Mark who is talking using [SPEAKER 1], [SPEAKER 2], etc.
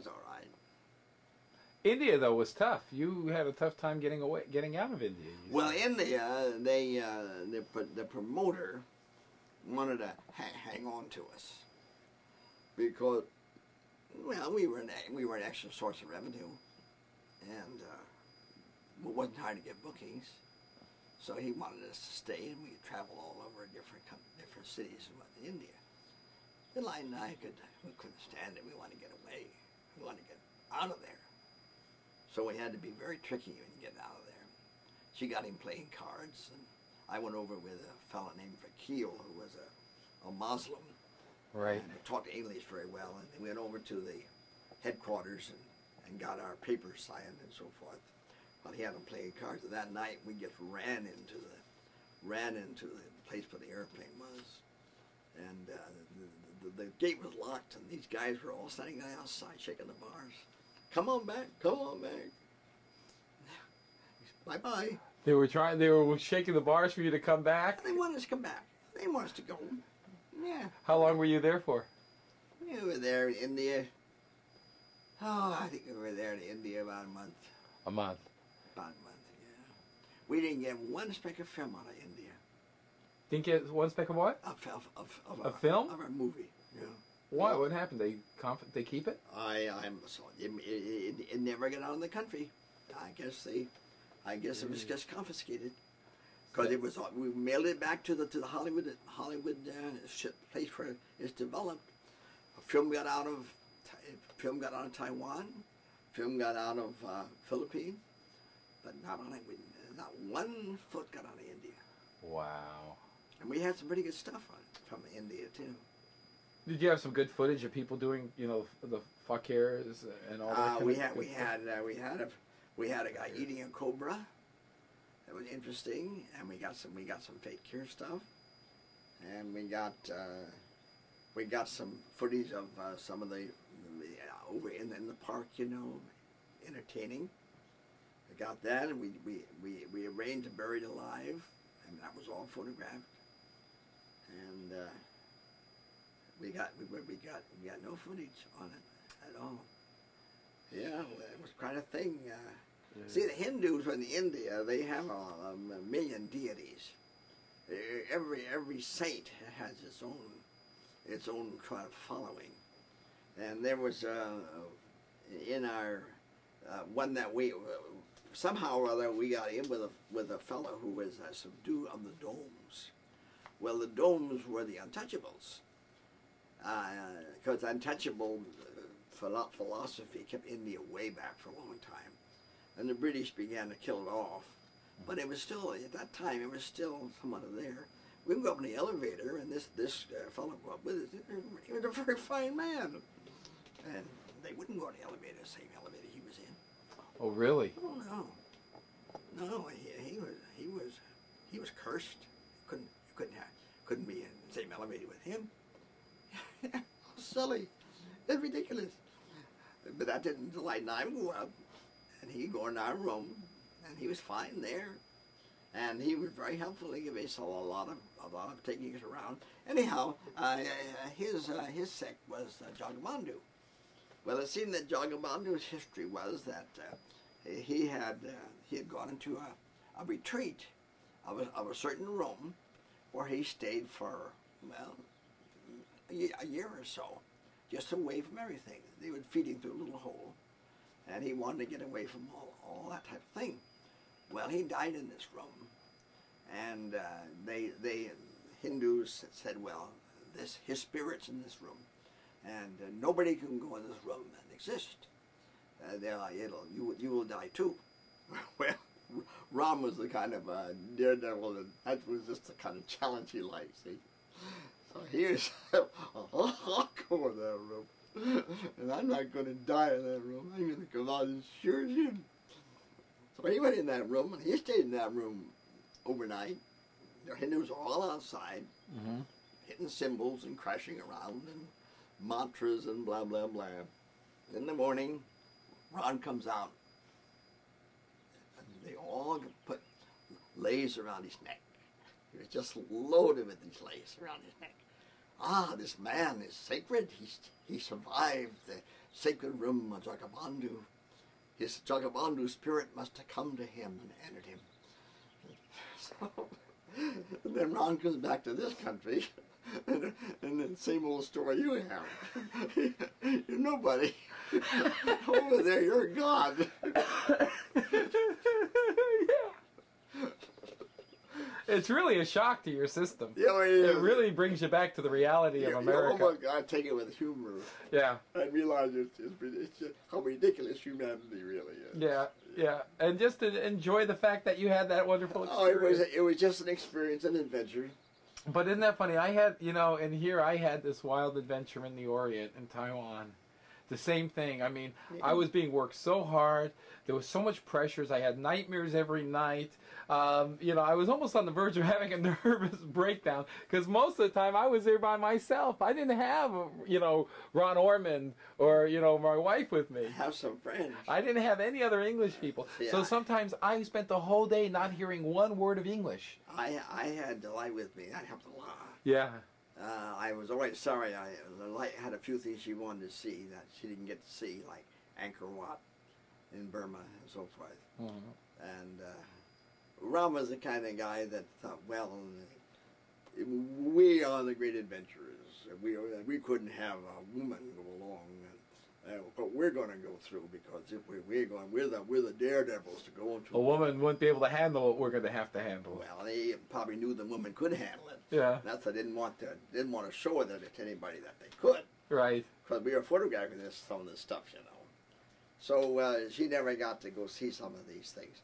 [SPEAKER 1] was all right.
[SPEAKER 2] India though was tough. You had a tough time getting out of India.
[SPEAKER 1] Well, India, the promoter wanted to hang on to us because, well, we were an extra source of revenue, and it wasn't hard to get bookings. So he wanted us to stay, and we could travel all over different cities in India. Eli and I we couldn't stand it. We wanted to get away. We wanted to get out of there. So we had to be very tricky when you get out of there. She got him playing cards, and I went over with a fellow named McGill, who was a Muslim.
[SPEAKER 2] Right.
[SPEAKER 1] And talked English very well, and we went over to the headquarters and got our papers signed and so forth. While he had them playing cards, and that night we just ran into the place where the airplane was, and the gate was locked, and these guys were all standing outside shaking the bars. Come on back, come on back. Bye bye.
[SPEAKER 2] They were shaking the bars for you to come back?
[SPEAKER 1] They wanted us to come back. They want us to go. Yeah.
[SPEAKER 2] How long were you there for?
[SPEAKER 1] We were there in India. Oh, I think we were there in India about a month.
[SPEAKER 2] A month.
[SPEAKER 1] About a month, yeah. We didn't get one speck of film out of India.
[SPEAKER 2] Didn't get one speck of what?
[SPEAKER 1] Of
[SPEAKER 2] film?
[SPEAKER 1] Of our movie, yeah.
[SPEAKER 2] Why? What happened? They keep it?
[SPEAKER 1] It never got out of the country. I guess it was just confiscated. Because we mailed it back to the Hollywood place where it's developed. Film got out of Taiwan, film got out of Philippines, but not one foot got out of India.
[SPEAKER 2] Wow.
[SPEAKER 1] And we had some pretty good stuff from India too.
[SPEAKER 2] Did you have some good footage of people doing, the fakirs and all that?
[SPEAKER 1] We had a guy eating a cobra. That was interesting, and we got some fake cure stuff, and we got some footage of some of the over in the park, entertaining. We got that, and we arranged to Buried Alive, and that was all photographed, and we got no footage on it at all. Yeah, it was quite a thing. Yeah. See, the Hindus in India, they have a million deities. Every saint has its own kind of following. And there was in our one that we somehow or other we got in with a fellow who was a subdue of the domes. Well, the domes were the untouchables, because untouchable philosophy kept India way back for a long time. And the British began to kill it off. But it was still, at that time, it was still somewhat there. We would go up in the elevator, and this fellow go up with us. He was a very fine man. And they wouldn't go in the elevator, the same elevator he was in.
[SPEAKER 2] Oh, really?
[SPEAKER 1] Oh, no. No, he was cursed. Couldn't be in the same elevator with him. Silly. It's ridiculous. But that didn't delight him go up. And he'd go in our room, and he was fine there. And he was very helpful. He gave us a lot of taking us around. Anyhow, his sect was Jagabandhu. Well, it seemed that Jagabandhu's history was that he had gone into a retreat of a certain room where he stayed for, well, a year or so, just away from everything. They would feed him through a little hole. And he wanted to get away from all that type of thing. Well, he died in this room, and they Hindus said, well, his spirit's in this room, and nobody can go in this room and exist. You will die too. Well, Ram was the kind of daredevil, and that was just the kind of challenge he liked. See, so he was, I'll go in that room. And I'm not going to die in that room. I'm going to come out as sure as you. So he went in that room, and he stayed in that room overnight. The Hindus were all outside, hitting cymbals and crashing around, and mantras and blah, blah, blah. In the morning, Ron comes out, and they all put lace around his neck. He was just loaded with these lace around his neck. Ah, this man is sacred. He survived sacred room of Jagabandhu. His Jagabandhu spirit must have come to him and entered him. So, and then Ron comes back to this country, and the same old story you have. You're nobody. Over there, you're God.
[SPEAKER 2] It's really a shock to your system.
[SPEAKER 1] Yeah,
[SPEAKER 2] it really brings you back to the reality of America.
[SPEAKER 1] Oh my God, take it with humor.
[SPEAKER 2] Yeah.
[SPEAKER 1] I realize it's just how ridiculous humanity really is.
[SPEAKER 2] Yeah, yeah. And just to enjoy the fact that you had that wonderful experience.
[SPEAKER 1] Oh, it was just an experience, an adventure.
[SPEAKER 2] But isn't that funny? I had, and here I had this wild adventure in the Orient, in Taiwan. The same thing. I mean, I was being worked so hard. There was so much pressures. I had nightmares every night. I was almost on the verge of having a nervous breakdown because most of the time I was there by myself. I didn't have, Ron Ormond or, my wife with me.
[SPEAKER 1] Have some friends.
[SPEAKER 2] I didn't have any other English people. Yeah. So sometimes I spent the whole day not hearing one word of English.
[SPEAKER 1] I had Delight with me. That helped a lot.
[SPEAKER 2] Yeah.
[SPEAKER 1] I was always sorry. Delight had a few things she wanted to see that she didn't get to see, like Angkor Wat in Burma and so forth. Mm-hmm. And Ron was the kind of guy that thought, well, we are the great adventurers. We couldn't have a woman go along, but we're going to go through because if we're the daredevils to go into.
[SPEAKER 2] A woman wouldn't be able to handle what we're going to have to handle.
[SPEAKER 1] Well, they probably knew the woman could handle it.
[SPEAKER 2] Yeah.
[SPEAKER 1] That's why they didn't want to show it to anybody that they could.
[SPEAKER 2] Right.
[SPEAKER 1] Because we were photographing some of this stuff, So she never got to go see some of these things.